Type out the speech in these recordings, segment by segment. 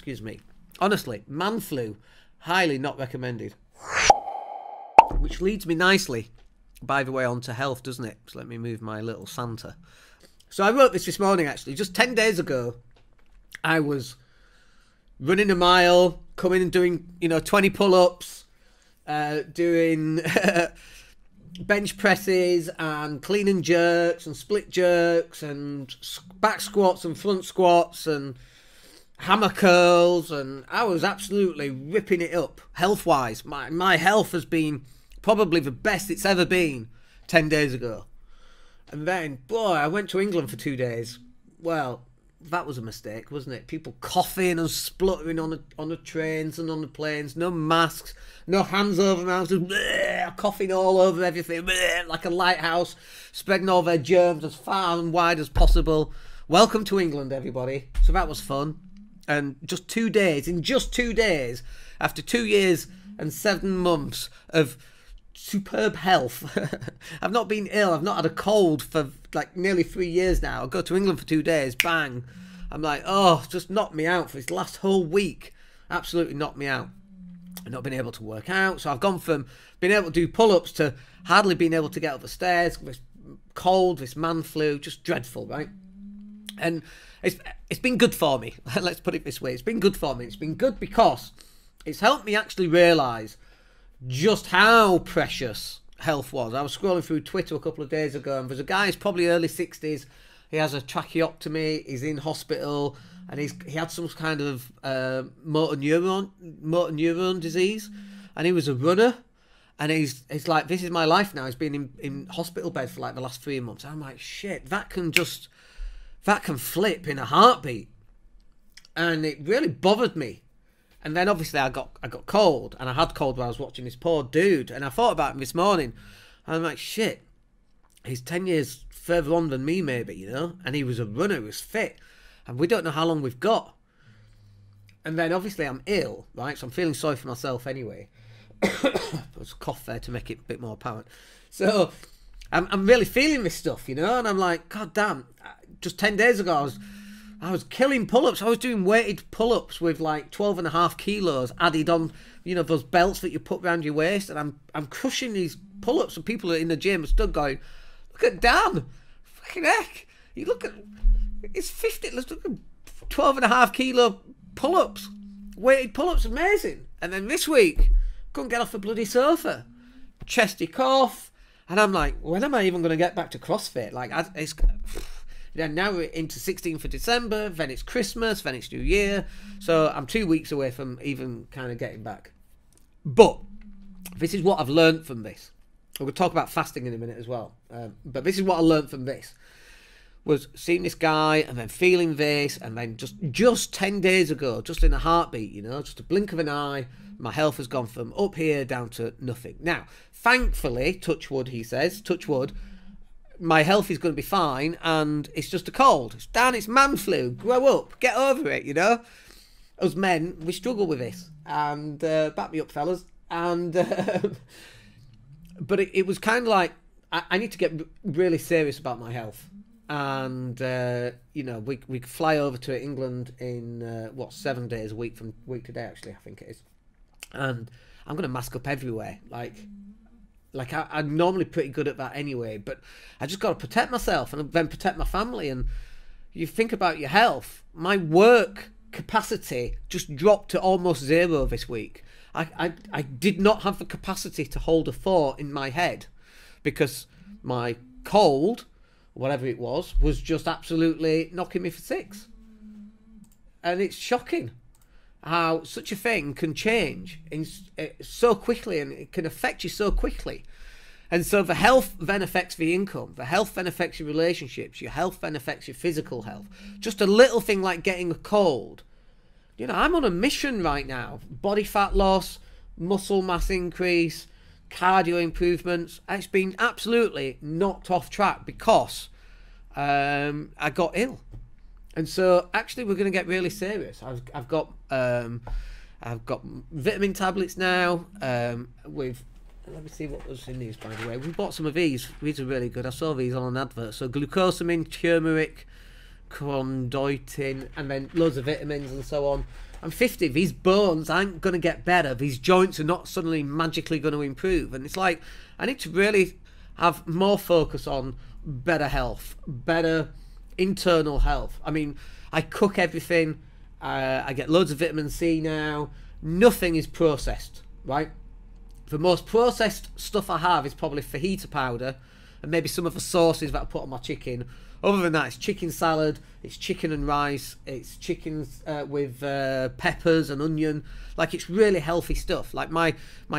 excuse me. Honestly, man flu, highly not recommended. Which leads me nicely, by the way, onto health, doesn't it? So let me move my little Santa. So I wrote this morning, actually. Just 10 days ago, I was running a mile, coming and doing, 20 pull-ups, doing bench presses and clean and jerks and split jerks and back squats and front squats and hammer curls, and I was absolutely ripping it up health-wise. My health has been probably the best it's ever been 10 days ago. And then, boy, I went to England for 2 days. Well, that was a mistake, wasn't it? People coughing and spluttering on the trains and on the planes. No masks, no hands over mouths, just bleh, coughing all over everything, bleh, like a lighthouse, spreading all their germs as far and wide as possible. Welcome to England, everybody. So that was fun. And just 2 days, in just 2 days, after 2 years and 7 months of superb health. I've not been ill. I've not had a cold for like nearly 3 years now. I go to England for 2 days, bang. I'm like, oh, just knocked me out for this last whole week. Absolutely knocked me out. I've not been able to work out. So I've gone from being able to do pull-ups to hardly being able to get up the stairs. This cold, this man flu, just dreadful, right? And it's been good for me. Let's put it this way. It's been good for me. It's been good because it's helped me actually realise just how precious health was. I was scrolling through Twitter a couple of days ago, and there's a guy, he's probably early 60s. He has a tracheotomy. He's in hospital, and he had some kind of motor neuron disease, and he was a runner. And he's like, this is my life now. He's been in hospital bed for like the last 3 months. I'm like, shit, that can flip in a heartbeat. And it really bothered me. And then obviously I got cold, and I had cold while I was watching this poor dude, and I thought about him this morning, and I'm like, shit, he's 10 years further on than me maybe, and he was a runner, he was fit, and we don't know how long we've got. And then obviously I'm ill, right, so I'm feeling sorry for myself anyway. There's a cough there to make it a bit more apparent. So I'm really feeling this stuff, and I'm like, god damn, just 10 days ago I was killing pull-ups. I was doing weighted pull-ups with like 12.5 kilos added on, those belts that you put around your waist, and I'm crushing these pull-ups, and people are in the gym are still going, look at Dan, fucking heck, you look at, it's 50, let's look at 12.5 kilo pull-ups, weighted pull-ups, amazing. And then this week, couldn't get off the bloody sofa, chesty cough, and I'm like, when am I even going to get back to CrossFit? Like, it's... Then now we're into 16th of December, then it's Christmas, then it's New Year. So I'm 2 weeks away from even kind of getting back. But this is what I've learned from this. We'll talk about fasting in a minute as well. But this is what I learned from this. Was seeing this guy and then feeling this, and then just 10 days ago, just in a heartbeat, just a blink of an eye, my health has gone from up here down to nothing. Now, thankfully, touch wood, he says, touch wood, my health is going to be fine, and it's just a cold. It's man flu. Grow up. Get over it, Us men, we struggle with this. And back me up, fellas. And but it was kind of like, I need to get really serious about my health. And, we fly over to England in, 7 days a week from week today, actually, I think it is. And I'm going to mask up everywhere. Like I'm normally pretty good at that anyway, but I just got to protect myself and then protect my family. And you think about your health. My work capacity just dropped to almost zero this week. I did not have the capacity to hold a thought in my head because my cold, whatever it was just absolutely knocking me for six. And it's shocking how such a thing can change so quickly, and it can affect you so quickly. And so the health then affects the income, the health then affects your relationships, your health then affects your physical health. Just a little thing like getting a cold. I'm on a mission right now. Body fat loss, muscle mass increase, cardio improvements. It's been absolutely knocked off track because I got ill. And so actually we're going to get really serious. I've got vitamin tablets now. Let me see what was in these, by the way. We bought some of these. These are really good. I saw these on an advert. So glucosamine, turmeric, chondroitin, and then loads of vitamins and so on. I'm 50. These bones aren't going to get better. These joints are not suddenly magically going to improve. And it's like, I need to really have more focus on better health, better internal health. I mean, I cook everything. I get loads of vitamin C now. Nothing is processed, right? The most processed stuff I have is probably fajita powder and maybe some of the sauces that I put on my chicken. Other than that, it's chicken salad, it's chicken and rice, it's chicken with peppers and onion. Like, it's really healthy stuff. Like, my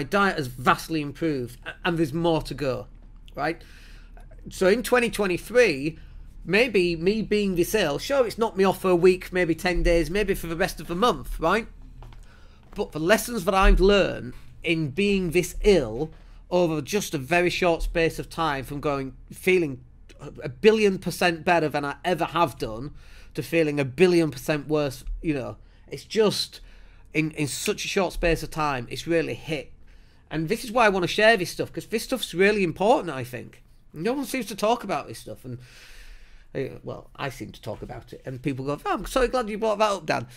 diet has vastly improved, and there's more to go, right? So in 2023, maybe me being this ill, sure, it's knocked me off for a week, maybe 10 days, maybe for the rest of the month, right? But the lessons that I've learned in being this ill over just a very short space of time, from feeling 1,000,000,000% better than I ever have done to feeling 1,000,000,000% worse, you know, it's just in such a short space of time, it's really hit. And this is why I want to share this stuff, because this stuff's really important, I think. No one seems to talk about this stuff, and well, I seem to talk about it, and people go, oh, I'm so glad you brought that up, Dan.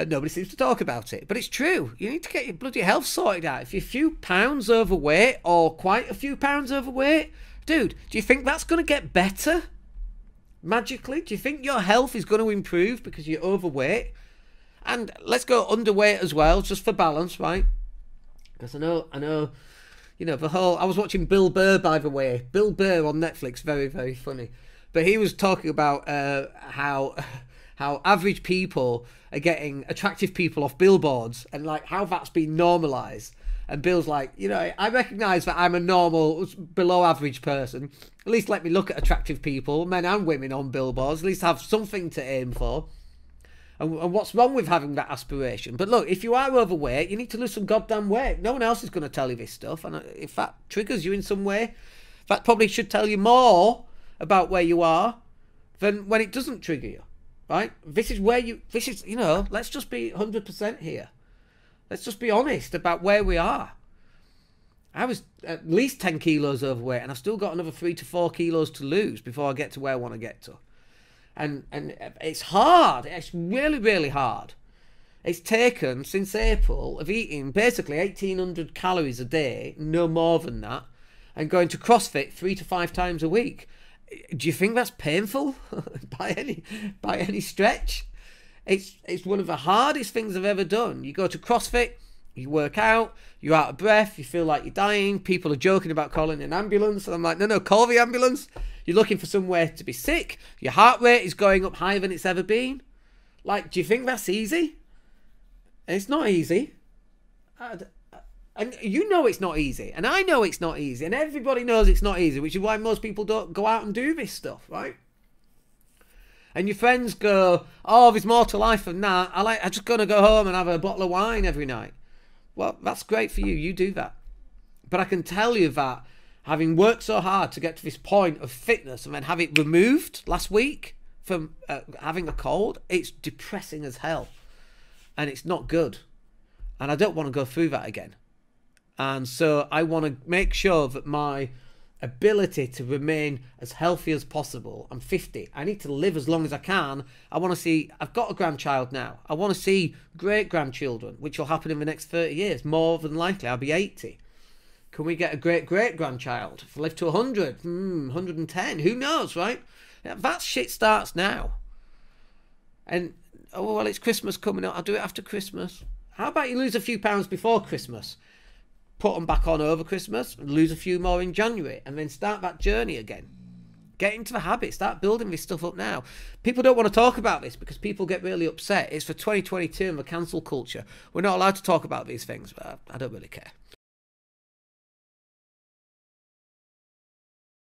Nobody seems to talk about it, but it's true. You need to get your bloody health sorted out. If you're a few pounds overweight, or quite a few pounds overweight, dude, do you think that's going to get better magically? Do you think your health is going to improve because you're overweight? And let's go underweight as well, just for balance, right? Because I know, you know, the whole... I was watching Bill Burr, by the way. Bill Burr on Netflix, very, very funny. But he was talking about how average people are getting attractive people off billboards, and like how that's been normalised. And Bill's like, you know, I recognise that I'm a normal, below average person. At least let me look at attractive people, men and women, on billboards. At least have something to aim for. And what's wrong with having that aspiration? But look, if you are overweight, you need to lose some goddamn weight. No one else is going to tell you this stuff. And if that triggers you in some way, that probably should tell you more about where you are than when it doesn't trigger you, right? This is, you know, let's just be 100% here. Let's just be honest about where we are. I was at least 10 kilos overweight, and I've still got another 3 to 4 kilos to lose before I get to where I want to get to. And it's hard. It's really, really hard. It's taken, since April, of eating basically 1,800 calories a day, no more than that, and going to CrossFit 3 to 5 times a week. Do you think that's painful by any stretch? It's one of the hardest things I've ever done. You go to CrossFit, you work out, you're out of breath, you feel like you're dying. People are joking about calling an ambulance, and I'm like, no, call the ambulance. You're looking for somewhere to be sick. Your heart rate is going up higher than it's ever been. Like, do you think that's easy? It's not easy. And you know it's not easy. And I know it's not easy. And everybody knows it's not easy, which is why most people don't go out and do this stuff, right? And your friends go, oh, there's more to life than that. I'm just going to go home and have a bottle of wine every night. Well, that's great for you. You do that. But I can tell you that having worked so hard to get to this point of fitness and then have it removed last week from having a cold, it's depressing as hell. And it's not good. And I don't want to go through that again. And so I want to make sure that my ability to remain as healthy as possible. I'm 50. I need to live as long as I can. I want to see... I've got a grandchild now. I want to see great-grandchildren, which will happen in the next 30 years. More than likely, I'll be 80. Can we get a great-great-grandchild? If I live to 100, 110, who knows, right? That shit starts now. And, oh, well, it's Christmas coming up. I'll do it after Christmas. How about you lose a few pounds before Christmas? Put them back on over Christmas, and lose a few more in January, and then start that journey again. Get into the habit. Start building this stuff up now. People don't want to talk about this because people get really upset. It's for 2022 and the cancel culture. We're not allowed to talk about these things, but I don't really care.